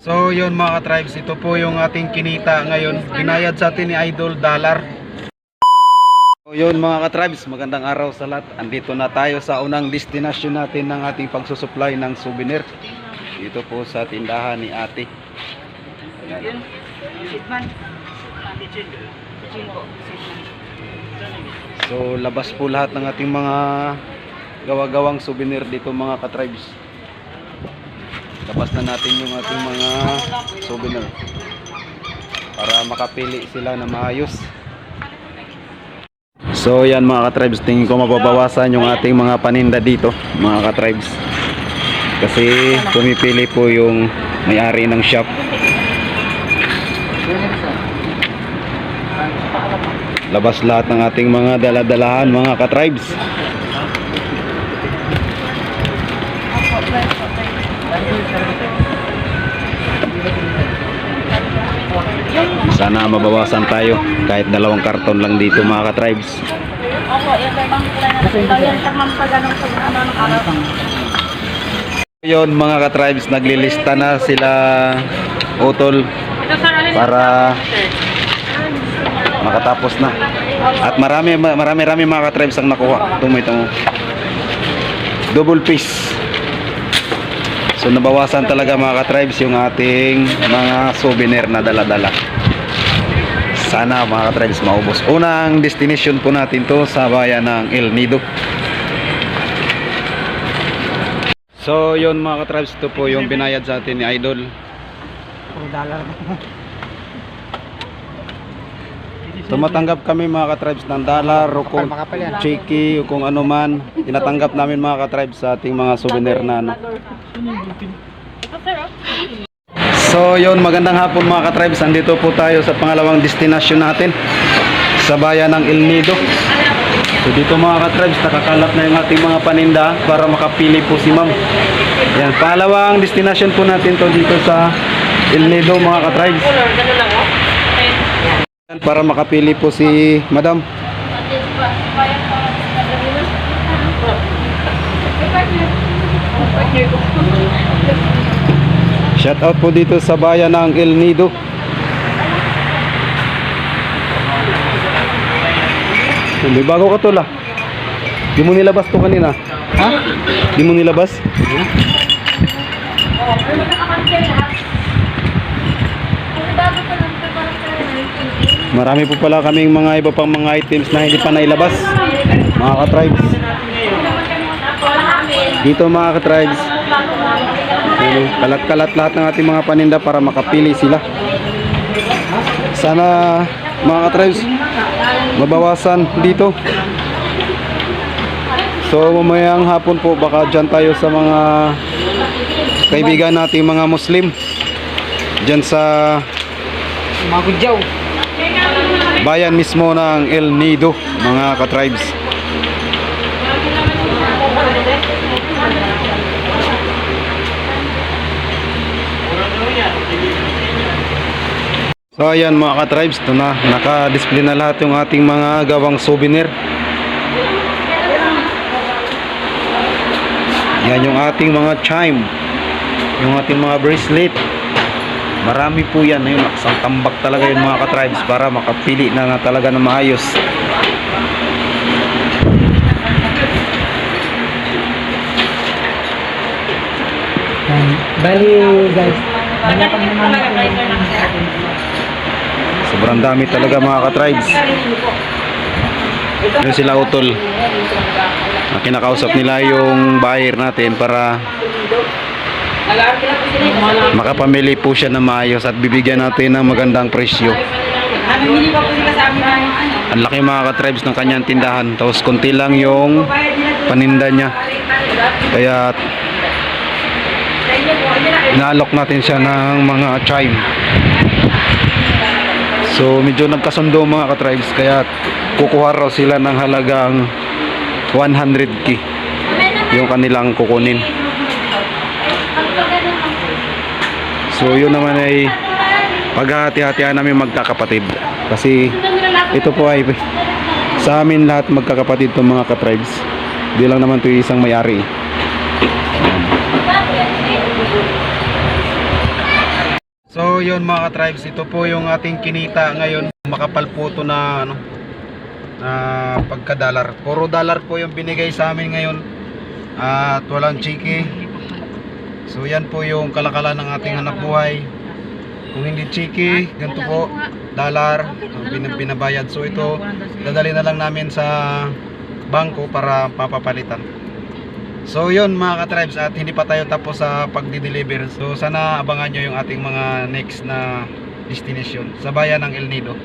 So yun mga ka-tribes, ito po yung ating kinita ngayon. Binayad sa atin ni Idol dollar. So yun mga ka-tribes, magandang araw sa lahat. Andito na tayo sa unang destination natin ng ating pagsusupply ng souvenir. Dito po sa tindahan ni ate. Ayan. So labas po lahat ng ating mga gawa-gawang souvenir dito mga ka-tribes. Labas na natin yung ating mga souvenir para makapili sila na maayos. So yan mga ka-tribes, tingin ko mababawasan yung ating mga paninda dito mga ka-tribes, kasi pumipili po yung may-ari ng shop. Labas lahat ng ating mga daladalahan mga ka-tribes. Sana mabawasan tayo kahit 2 karton lang dito mga ka-tribes. Yun mga ka-tribes, naglilista na sila utol para makatapos na. At marami mga ka-tribes ang nakuha. Ito mo. Double piece. So nabawasan talaga mga ka-tribes yung ating mga souvenir na dala-dala. Sana mga ka-tribes maubos. Unang destination po natin to sa bayan ng El Nido. So yun mga ka-tribes, ito po yung binayad sa atin ni Idol. Tumatanggap kami mga ka-tribes ng dollar o kung cheeky o kung ano man. Tinatanggap namin mga ka-tribes sa ating mga souvenir na ano. So yun, magandang hapon mga ka-tribes. Andito po tayo sa pangalawang destination natin sa bayan ng El Nido. So dito mga ka-tribes, nakakalap na yung ating mga paninda para makapili po si ma'am. Yan, pangalawang destination po natin to dito sa El Nido mga ka-tribes, para makapili po si madam. Shout out po dito sa bayan ng El Nido. May bago ka to la. Di mo nilabas to kanina. Ha? Di mo nilabas? Marami po pala kaming mga iba pang mga items na hindi pa nailabas mga ka-tribes. Dito mga ka-tribes, kalat-kalat lahat ng ating mga paninda para makapili sila. Sana mga ka-tribes mabawasan dito. So mamayang hapon po baka dyan tayo sa mga kaibigan nating mga Muslim dyan sa bayan mismo ng El Nido mga ka-tribes. So ayan mga ka-tribes, ito na, naka-display na lahat yung ating mga gawang souvenir. Yan yung ating mga chime, yung ating mga bracelet. Marami po yan, ayun, nakasang tambak talaga yun mga ka-tribes para makapili na talaga na maayos. Bali guys, sobrang dami talaga mga ka-tribes. Yun sila utol, kinakausap nila yung buyer natin para makapamili po siya na maayos at bibigyan natin ng magandang presyo. Ang laki mga ka-tribes ng kanyang tindahan, tapos konti lang yung paninda niya, kaya inaalok natin siya ng mga chime. So medyo nagkasundo mga ka-tribes, kaya kukuha raw sila ng halagang 100k yung kanilang kukunin. So yun naman ay paghahati-hatian namin magkakapatid, kasi ito po ay sa amin lahat magkakapatid itong mga ka-tribes. Di lang naman ito isang may-ari. So yun mga ka-tribes, ito po yung ating kinita ngayon. Makapal po ito na na pagka-dollar. Puro dollar po yung binigay sa amin ngayon. At walang chiki. So yan po yung kalakalan ng ating hanap buhay. Kung hindi chiki, ganito po, dollar ang binabayad. So ito, dadali na lang namin sa bangko para papapalitan. So yun mga ka-tribes, at hindi pa tayo tapos sa pagdi-deliver. So sana abangan nyo yung ating mga next na destination sa bayan ng El Nido.